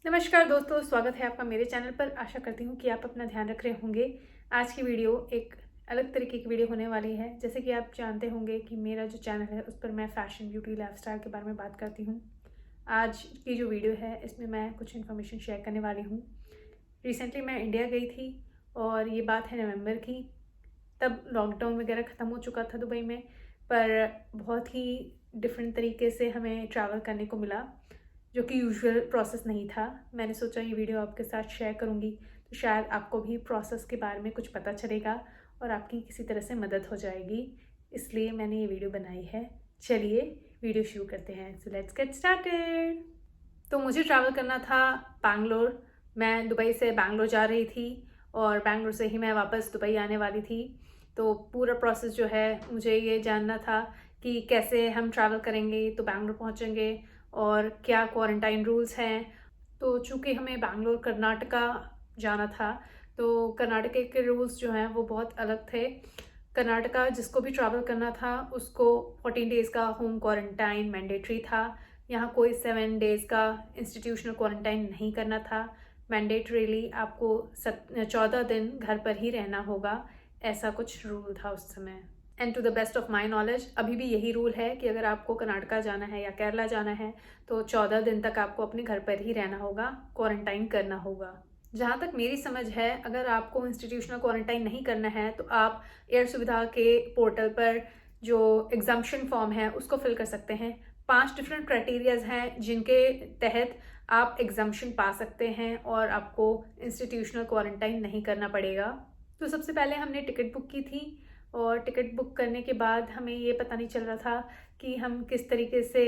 नमस्कार दोस्तों, स्वागत है आपका मेरे चैनल पर। आशा करती हूँ कि आप अपना ध्यान रख रहे होंगे। आज की वीडियो एक अलग तरीके की वीडियो होने वाली है। जैसे कि आप जानते होंगे कि मेरा जो चैनल है उस पर मैं फैशन, ब्यूटी, लाइफस्टाइल के बारे में बात करती हूँ। आज की जो वीडियो है इसमें मैं कुछ इन्फॉर्मेशन शेयर करने वाली हूँ। रिसेंटली मैं इंडिया गई थी और ये बात है नवंबर की। तब लॉकडाउन वगैरह ख़त्म हो चुका था दुबई में, पर बहुत ही डिफरेंट तरीके से हमें ट्रैवल करने को मिला, जो कि यूजुअल प्रोसेस नहीं था। मैंने सोचा ये वीडियो आपके साथ शेयर करूँगी तो शायद आपको भी प्रोसेस के बारे में कुछ पता चलेगा और आपकी किसी तरह से मदद हो जाएगी, इसलिए मैंने ये वीडियो बनाई है। चलिए वीडियो शुरू करते हैं। So let's get started. तो मुझे ट्रैवल करना था बैंगलोर। मैं दुबई से बैंगलोर जा रही थी और बैंगलोर से ही मैं वापस दुबई आने वाली थी। तो पूरा प्रोसेस जो है, मुझे ये जानना था कि कैसे हम ट्रैवल करेंगे तो बैंगलोर पहुंचेंगे और क्या क्वारंटाइन रूल्स हैं। तो चूँकि हमें बैंगलोर कर्नाटका जाना था, तो कर्नाटका के रूल्स जो हैं वो बहुत अलग थे। कर्नाटका जिसको भी ट्रैवल करना था उसको 14 डेज़ का होम क्वारंटाइन मैंडेटरी था। यहाँ कोई 7 डेज़ का इंस्टीट्यूशनल क्वारंटाइन नहीं करना था। मैंडेटरीली आपको 14 दिन घर पर ही रहना होगा, ऐसा कुछ रूल था उस समय। And to the best of my knowledge अभी भी यही रूल है कि अगर आपको कर्नाटका जाना है या केरला जाना है तो 14 दिन तक आपको अपने घर पर ही रहना होगा, क्वारंटाइन करना होगा। जहाँ तक मेरी समझ है, अगर आपको इंस्टीट्यूशनल क्वारंटाइन नहीं करना है तो आप एयर सुविधा के पोर्टल पर जो एग्जाम्पशन फॉर्म है उसको फिल कर सकते हैं। 5 डिफरेंट क्राइटेरियाज हैं जिनके तहत आप एग्जाम्पशन पा सकते हैं और आपको इंस्टीट्यूशनल क्वारंटाइन नहीं करना पड़ेगा। तो सबसे पहले हमने टिकट बुक की थी और टिकट बुक करने के बाद हमें ये पता नहीं चल रहा था कि हम किस तरीके से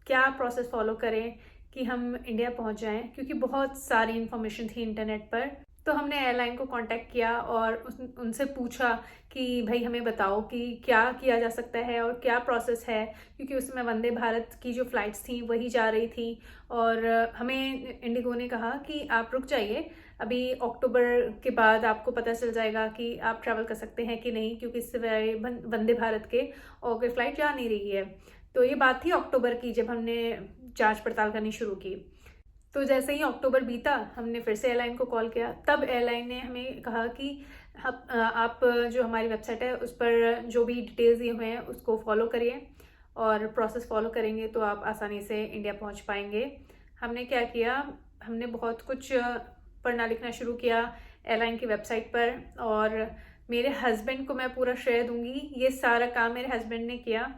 क्या प्रोसेस फॉलो करें कि हम इंडिया पहुंच जाएं, क्योंकि बहुत सारी इन्फॉर्मेशन थी इंटरनेट पर। तो हमने एयरलाइन को कांटेक्ट किया और उनसे पूछा कि भाई हमें बताओ कि क्या किया जा सकता है और क्या प्रोसेस है, क्योंकि उसमें वंदे भारत की जो फ़्लाइट्स थी वही जा रही थी। और हमें इंडिगो ने कहा कि आप रुक जाइए, अभी अक्टूबर के बाद आपको पता चल जाएगा कि आप ट्रैवल कर सकते हैं कि नहीं, क्योंकि इससे वंदे भारत के और कोई फ़्लाइट जा नहीं रही है। तो ये बात थी अक्टूबर की, जब हमने जांच पड़ताल करनी शुरू की। तो जैसे ही अक्टूबर बीता, हमने फिर से एयरलाइन को कॉल किया। तब एयरलाइन ने हमें कहा कि आप जो हमारी वेबसाइट है उस पर जो भी डिटेल्स दिए हुए हैं उसको फॉलो करिए और प्रोसेस फॉलो करेंगे तो आप आसानी से इंडिया पहुंच पाएंगे। हमने क्या किया, हमने बहुत कुछ पढ़ना लिखना शुरू किया एयरलाइन की वेबसाइट पर, और मेरे हस्बैंड को मैं पूरा श्रेय दूंगी। ये सारा काम मेरे हस्बैंड ने किया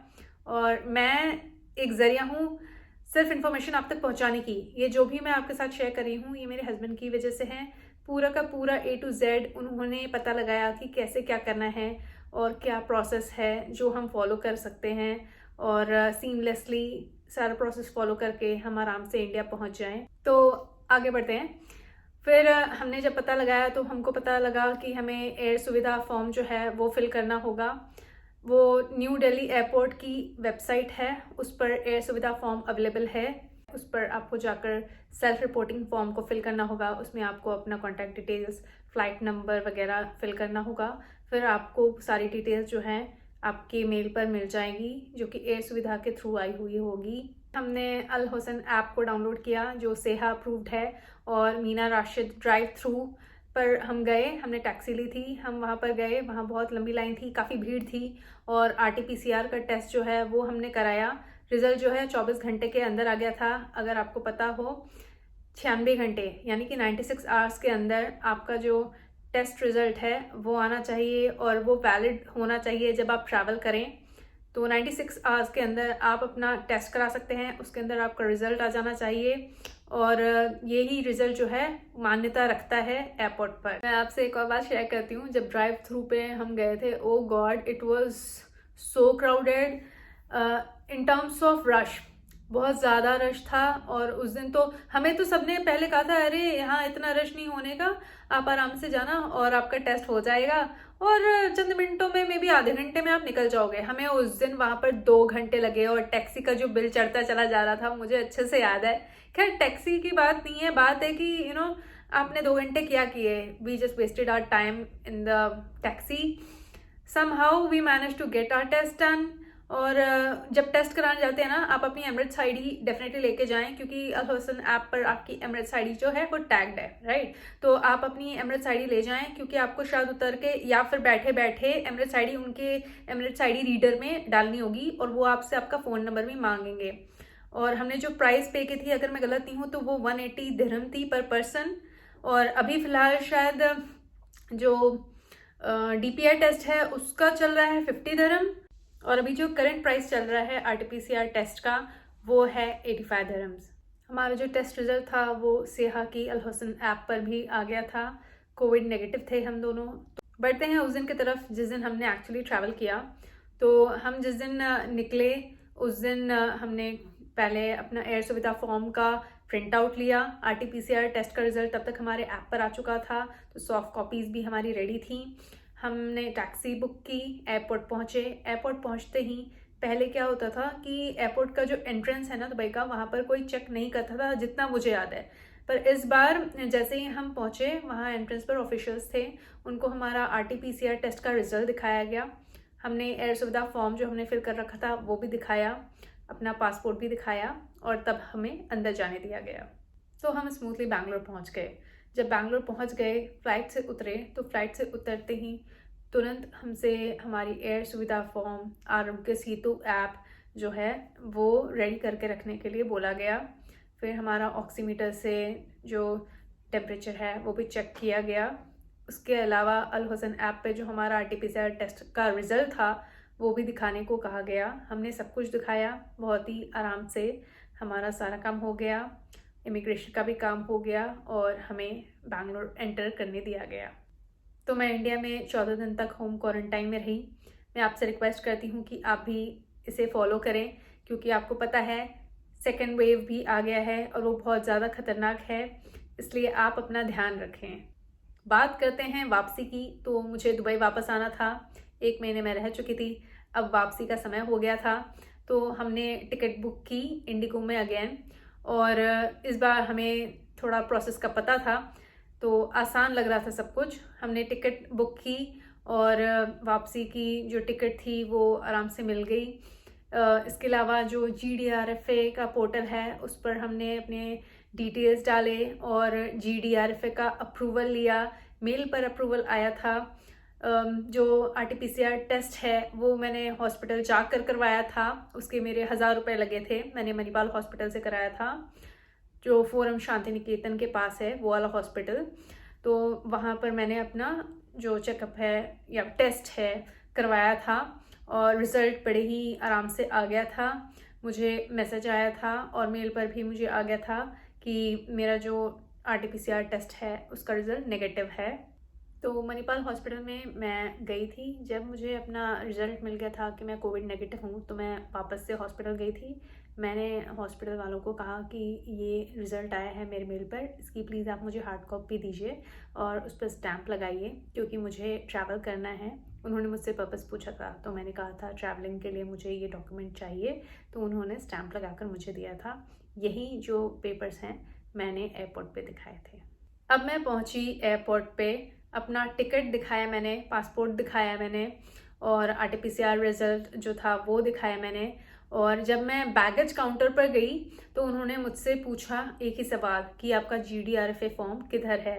और मैं एक ज़रिया हूँ सिर्फ इन्फॉर्मेशन आप तक पहुँचाने की। ये जो भी मैं आपके साथ शेयर कर रही हूँ ये मेरे हस्बैंड की वजह से है। पूरा का पूरा A to Z उन्होंने पता लगाया कि कैसे क्या करना है और क्या प्रोसेस है जो हम फॉलो कर सकते हैं, और सीमलेसली सारा प्रोसेस फॉलो करके हम आराम से इंडिया पहुँच जाएं। तो आगे बढ़ते हैं। फिर हमने जब पता लगाया तो हमको पता लगा कि हमें एयर सुविधा फॉर्म जो है वो फिल करना होगा। वो न्यू दिल्ली एयरपोर्ट की वेबसाइट है, उस पर एयर सुविधा फॉर्म अवेलेबल है। उस पर आपको जाकर सेल्फ रिपोर्टिंग फॉर्म को फिल करना होगा। उसमें आपको अपना कॉन्टैक्ट डिटेल्स, फ्लाइट नंबर वगैरह फिल करना होगा। फिर आपको सारी डिटेल्स जो हैं आपके मेल पर मिल जाएंगी, जो कि एयर सुविधा के थ्रू आई हुई होगी। हमने अल हुसैन ऐप को डाउनलोड किया जो सेहा अप्रूव्ड है, और मीना राशिद ड्राइव थ्रू पर हम गए। हमने टैक्सी ली थी, हम वहाँ पर गए। वहाँ बहुत लंबी लाइन थी, काफ़ी भीड़ थी, और RT-PCR का टेस्ट जो है वो हमने कराया। रिजल्ट जो है 24 घंटे के अंदर आ गया था। अगर आपको पता हो, 96 घंटे यानी कि 96 आवर्स के अंदर आपका जो टेस्ट रिजल्ट है वो आना चाहिए और वो वैलिड होना चाहिए जब आप ट्रैवल करें। तो 96 आवर्स के अंदर आप अपना टेस्ट करा सकते हैं, उसके अंदर आपका रिजल्ट आ जाना चाहिए, और यही रिजल्ट जो है मान्यता रखता है एयरपोर्ट पर। मैं आपसे एक और बात शेयर करती हूँ। जब ड्राइव थ्रू पे हम गए थे, oh God, it was so crowded in terms of rush. बहुत ज़्यादा रश था, और उस दिन तो हमें तो सबने पहले कहा था अरे यहाँ इतना रश नहीं होने का, आप आराम से जाना और आपका टेस्ट हो जाएगा और चंद मिनटों में, मे बी आधे घंटे में आप निकल जाओगे। हमें उस दिन वहाँ पर 2 घंटे लगे और टैक्सी का जो बिल चढ़ता चला जा रहा था मुझे अच्छे से याद है। खैर टैक्सी की बात नहीं है, बात है कि आपने 2 घंटे क्या किए। We just wasted our time in the taxi. somehow we managed to get our test done और जब टेस्ट कराने जाते हैं ना, आप अपनी एमरेट्स आईडी डेफिनेटली लेके जाएं, क्योंकि अल हसन ऐप पर आपकी एमरेट्स आईडी जो है वो टैग्ड है, राइट। तो आप अपनी एमरेट्स आईडी ले जाएं, क्योंकि आपको शायद उतर के या फिर बैठे बैठे एमरेट्स आईडी उनके एमरेट्स आईडी रीडर में डालनी होगी, और वो आपसे आपका फ़ोन नंबर भी मांगेंगे। और हमने जो प्राइस पे की थी, अगर मैं गलत नहीं हूँ तो वो 180 दिरहम थी पर पर्सन। और अभी फ़िलहाल शायद जो DPI टेस्ट है उसका चल रहा है 50 दिरहम, और अभी जो करंट प्राइस चल रहा है RT-PCR टेस्ट का वो है 85 दिरहम्स। हमारा जो टेस्ट रिजल्ट था वो सेहा की अल हसन ऐप पर भी आ गया था। कोविड नेगेटिव थे हम दोनों। तो बढ़ते हैं उस दिन की तरफ जिस दिन हमने एक्चुअली ट्रैवल किया। तो हम जिस दिन निकले उस दिन हमने पहले अपना एयर सुविधा फॉर्म का प्रिंट आउट लिया। RT-PCR टेस्ट का रिजल्ट तब तक हमारे ऐप पर आ चुका था, तो सॉफ्ट कॉपीज़ भी हमारी रेडी थी। हमने टैक्सी बुक की, एयरपोर्ट पहुँचे। एयरपोर्ट पहुँचते ही पहले क्या होता था कि एयरपोर्ट का जो एंट्रेंस है ना दुबई का, वहाँ पर कोई चेक नहीं करता था जितना मुझे याद है। पर इस बार जैसे ही हम पहुँचे वहाँ एंट्रेंस पर ऑफिशियल्स थे, उनको हमारा RT-PCR टेस्ट का रिजल्ट दिखाया गया। हमने एयर सुविधा फॉर्म जो हमने फिल कर रखा था वो भी दिखाया, अपना पासपोर्ट भी दिखाया, और तब हमें अंदर जाने दिया गया। तो हम स्मूथली बैंगलोर पहुँच गए। जब बैंगलोर पहुँच गए, फ़्लाइट से उतरे, तो फ़्लाइट से उतरते ही तुरंत हमसे हमारी एयर सुविधा फॉर्म, आरोग्य सेतु ऐप जो है वो रेडी करके रखने के लिए बोला गया। फिर हमारा ऑक्सीमीटर से जो टेम्परेचर है वो भी चेक किया गया। उसके अलावा अल हसन ऐप पे जो हमारा RT-PCR टेस्ट का रिज़ल्ट था वो भी दिखाने को कहा गया। हमने सब कुछ दिखाया, बहुत ही आराम से हमारा सारा काम हो गया। इमिग्रेशन का भी काम हो गया और हमें बैंगलोर एंटर करने दिया गया। तो मैं इंडिया में 14 दिन तक होम क्वारंटाइन में रही। मैं आपसे रिक्वेस्ट करती हूँ कि आप भी इसे फॉलो करें, क्योंकि आपको पता है सेकेंड वेव भी आ गया है और वो बहुत ज़्यादा ख़तरनाक है, इसलिए आप अपना ध्यान रखें। बात करते हैं वापसी की। तो मुझे दुबई वापस आना था, 1 महीने में रह चुकी थी, अब वापसी का समय हो गया था। तो हमने टिकट बुक की इंडिगो में अगेन, और इस बार हमें थोड़ा प्रोसेस का पता था तो आसान लग रहा था सब कुछ। हमने टिकट बुक की और वापसी की जो टिकट थी वो आराम से मिल गई। इसके अलावा जो GDRFA का पोर्टल है उस पर हमने अपने डिटेल्स डाले और GDRFA का अप्रूवल लिया। मेल पर अप्रूवल आया था। जो RT-PCR टेस्ट है वो मैंने हॉस्पिटल जाकर करवाया था, उसके मेरे 1000 रुपये लगे थे। मैंने मणिपाल हॉस्पिटल से कराया था, जो फोरम शांति निकेतन के पास है वो वाला हॉस्पिटल। तो वहाँ पर मैंने अपना जो चेकअप है या टेस्ट है करवाया था, और रिज़ल्ट बड़े ही आराम से आ गया था। मुझे मैसेज आया था और मेल पर भी मुझे आ गया था कि मेरा जो RT-PCR टेस्ट है उसका रिज़ल्ट नेगेटिव है। तो मणिपाल हॉस्पिटल में मैं गई थी। जब मुझे अपना रिज़ल्ट मिल गया था कि मैं कोविड नेगेटिव हूँ, तो मैं वापस से हॉस्पिटल गई थी। मैंने हॉस्पिटल वालों को कहा कि ये रिज़ल्ट आया है मेरे मेल पर, इसकी प्लीज़ आप मुझे हार्ड कॉपी दीजिए और उस पर स्टैम्प लगाइए, क्योंकि मुझे ट्रैवल करना है। उन्होंने मुझसे पर्पस पूछा था, तो मैंने कहा था ट्रैवलिंग के लिए मुझे ये डॉक्यूमेंट चाहिए, तो उन्होंने स्टैम्प लगाकर मुझे दिया था। यही जो पेपर्स हैं मैंने एयरपोर्ट पे दिखाए थे। अब मैं पहुंची एयरपोर्ट पे, अपना टिकट दिखाया मैंने, पासपोर्ट दिखाया मैंने, और RT-PCR रिज़ल्ट जो था वो दिखाया मैंने। और जब मैं बैगेज काउंटर पर गई तो उन्होंने मुझसे पूछा एक ही सवाल कि आपका GDRFA फॉर्म किधर है।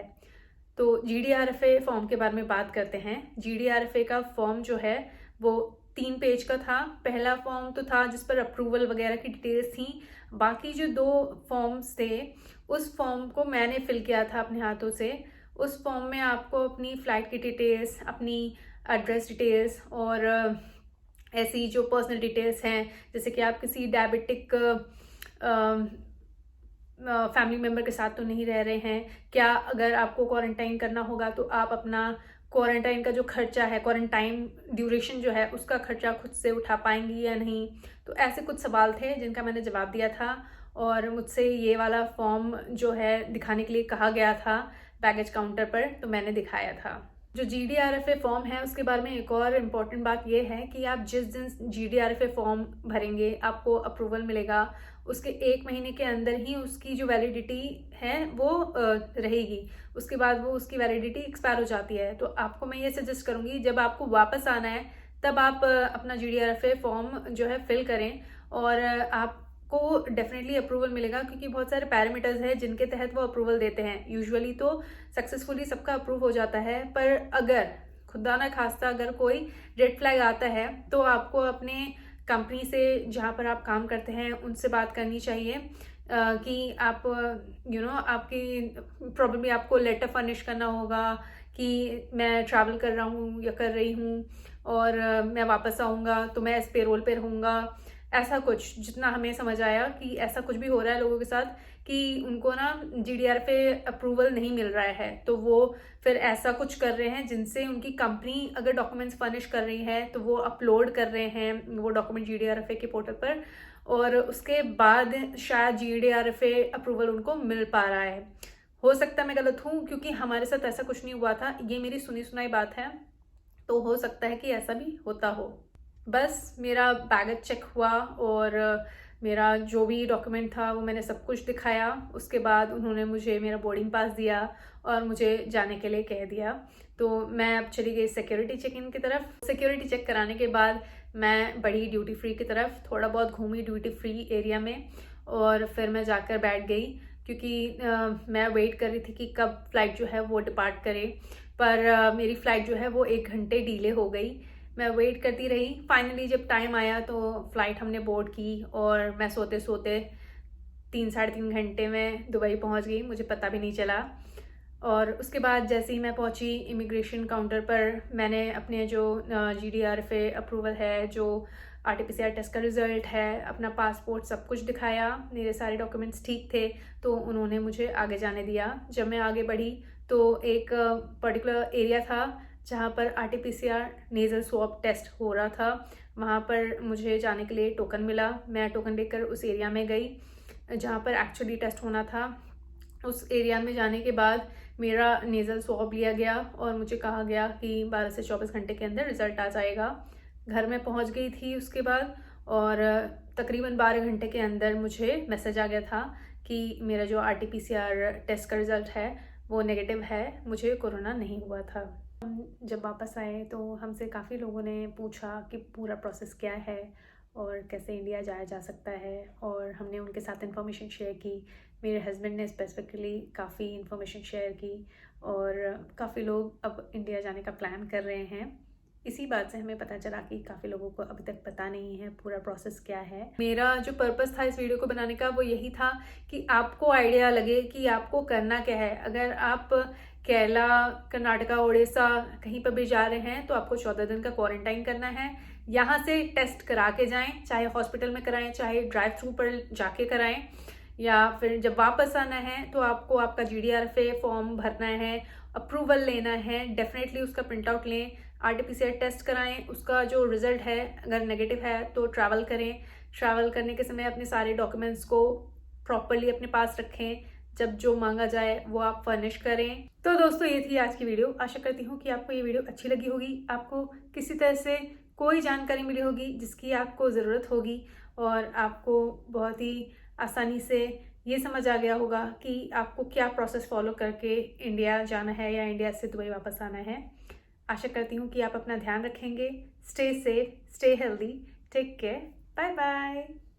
तो GDRFA फॉर्म के बारे में बात करते हैं। GDRFA का फॉर्म जो है वो 3 पेज का था। पहला फॉर्म तो था जिस पर अप्रूवल वगैरह की डिटेल्स थी। बाकी जो 2 फॉर्म्स थे उस फॉर्म को मैंने फिल किया था अपने हाथों से। उस फॉर्म में आपको अपनी फ़्लाइट की डिटेल्स, अपनी एड्रेस डिटेल्स और ऐसी जो पर्सनल डिटेल्स हैं, जैसे कि आप किसी डायबिटिक फैमिली मेम्बर के साथ तो नहीं रह रहे हैं, क्या अगर आपको क्वारंटाइन करना होगा तो आप अपना क्वारंटाइन का जो खर्चा है, क्वारंटाइन ड्यूरेशन जो है उसका खर्चा खुद से उठा पाएंगी या नहीं। तो ऐसे कुछ सवाल थे जिनका मैंने जवाब दिया था, और मुझसे ये वाला फॉर्म जो है दिखाने के लिए कहा गया था बैगेज काउंटर पर, तो मैंने दिखाया था। जो GDRFA फॉर्म है उसके बारे में एक और इम्पॉर्टेंट बात यह है कि आप जिस दिन GDRFA फॉर्म भरेंगे आपको अप्रूवल मिलेगा, उसके 1 महीने के अंदर ही उसकी जो वैलिडिटी है वो रहेगी। उसके बाद वो उसकी वैलिडिटी एक्सपायर हो जाती है। तो आपको मैं ये सजेस्ट करूँगी, जब आपको वापस आना है तब आप अपना GDRFA फॉर्म जो है फिल करें और आपको डेफिनेटली अप्रूवल मिलेगा, क्योंकि बहुत सारे पैरामीटर्स हैं जिनके तहत वो अप्रूवल देते हैं। यूजुअली तो सक्सेसफुली सबका अप्रूव हो जाता है, पर अगर खुदा ना खास्ता अगर कोई रेड फ्लैग आता है तो आपको अपने कंपनी से जहाँ पर आप काम करते हैं उनसे बात करनी चाहिए कि आप आपकी प्रॉब्लम आपको लेटर फर्निश करना होगा कि मैं ट्रैवल कर रहा हूँ या कर रही हूँ और मैं वापस आऊँगा तो मैं इस पेरोल पे रहूँगा। ऐसा कुछ जितना हमें समझ आया कि ऐसा कुछ भी हो रहा है लोगों के साथ कि उनको ना GDRFA अप्रूवल नहीं मिल रहा है, तो वो फिर ऐसा कुछ कर रहे हैं जिनसे उनकी कंपनी अगर डॉक्यूमेंट्स फर्निश कर रही है तो वो अपलोड कर रहे हैं वो डॉक्यूमेंट GDRFA के पोर्टल पर, और उसके बाद शायद GDRFA अप्रूवल उनको मिल पा रहा है। हो सकता है मैं गलत हूँ, क्योंकि हमारे साथ ऐसा कुछ नहीं हुआ था, ये मेरी सुनी सुनाई बात है, तो हो सकता है कि ऐसा भी होता हो। बस मेरा बैगेज चेक हुआ और मेरा जो भी डॉक्यूमेंट था वो मैंने सब कुछ दिखाया। उसके बाद उन्होंने मुझे मेरा बोर्डिंग पास दिया और मुझे जाने के लिए कह दिया। तो मैं अब चली गई सिक्योरिटी चेक इन की तरफ। सिक्योरिटी चेक कराने के बाद मैं बढ़ी ड्यूटी फ्री की तरफ, थोड़ा बहुत घूमी ड्यूटी फ्री एरिया में और फिर मैं जाकर बैठ गई, क्योंकि मैं वेट कर रही थी कि कब फ्लाइट जो है वो डिपार्ट करे, पर मेरी फ़्लाइट जो है वो 1 घंटे डिले हो गई। मैं वेट करती रही। फाइनली जब टाइम आया तो फ़्लाइट हमने बोर्ड की और मैं सोते सोते 3-3.5 घंटे में दुबई पहुंच गई, मुझे पता भी नहीं चला। और उसके बाद जैसे ही मैं पहुंची इमिग्रेशन काउंटर पर, मैंने अपने जो GDRFA अप्रूवल है, जो RT-PCR टेस्ट का रिज़ल्ट है, अपना पासपोर्ट सब कुछ दिखाया, मेरे सारे डॉक्यूमेंट्स ठीक थे, तो उन्होंने मुझे आगे जाने दिया। जब मैं आगे बढ़ी तो एक पर्टिकुलर एरिया था जहाँ पर RT-PCR नेज़ल स्वैब टेस्ट हो रहा था, वहाँ पर मुझे जाने के लिए टोकन मिला। मैं टोकन लेकर उस एरिया में गई जहाँ पर एक्चुअली टेस्ट होना था। उस एरिया में जाने के बाद मेरा नेज़ल स्वैब लिया गया और मुझे कहा गया कि 12 से 24 घंटे के अंदर रिज़ल्ट आ जाएगा। घर में पहुंच गई थी उसके बाद, और तकरीबन 12 घंटे के अंदर मुझे मैसेज आ गया था कि मेरा जो RT-PCR टेस्ट का रिज़ल्ट है वो नेगेटिव है, मुझे कोरोना नहीं हुआ था। जब वापस आए तो हमसे काफ़ी लोगों ने पूछा कि पूरा प्रोसेस क्या है और कैसे इंडिया जाया जा सकता है, और हमने उनके साथ इन्फॉर्मेशन शेयर की। मेरे हस्बैंड ने स्पेसिफिकली काफ़ी इन्फॉर्मेशन शेयर की और काफ़ी लोग अब इंडिया जाने का प्लान कर रहे हैं। इसी बात से हमें पता चला कि काफ़ी लोगों को अभी तक पता नहीं है पूरा प्रोसेस क्या है। मेरा जो पर्पस था इस वीडियो को बनाने का वो यही था कि आपको आइडिया लगे कि आपको करना क्या है। अगर आप केरला, कर्नाटका, उड़ीसा कहीं पर भी जा रहे हैं तो आपको 14 दिन का क्वारंटाइन करना है। यहाँ से टेस्ट करा के जाएं, चाहे हॉस्पिटल में कराएं, चाहे ड्राइव थ्रू पर जाके कराएं, या फिर जब वापस आना है तो आपको आपका GDRFA फॉर्म भरना है, अप्रूवल लेना है, डेफिनेटली उसका प्रिंट आउट लें, RT-PCR टेस्ट कराएं, उसका जो रिजल्ट है अगर नेगेटिव है तो ट्रैवल करें। ट्रैवल करने के समय अपने सारे डॉक्यूमेंट्स को प्रॉपरली अपने पास रखें, जब जो मांगा जाए वो आप फर्निश करें। तो दोस्तों ये थी आज की वीडियो। आशा करती हूँ कि आपको ये वीडियो अच्छी लगी होगी, आपको किसी तरह से कोई जानकारी मिली होगी जिसकी आपको ज़रूरत होगी, और आपको बहुत ही आसानी से ये समझ आ गया होगा कि आपको क्या प्रोसेस फॉलो करके इंडिया जाना है या इंडिया से दुबई वापस आना है। आशा करती हूँ कि आप अपना ध्यान रखेंगे। Stay safe, stay healthy, take care, bye bye.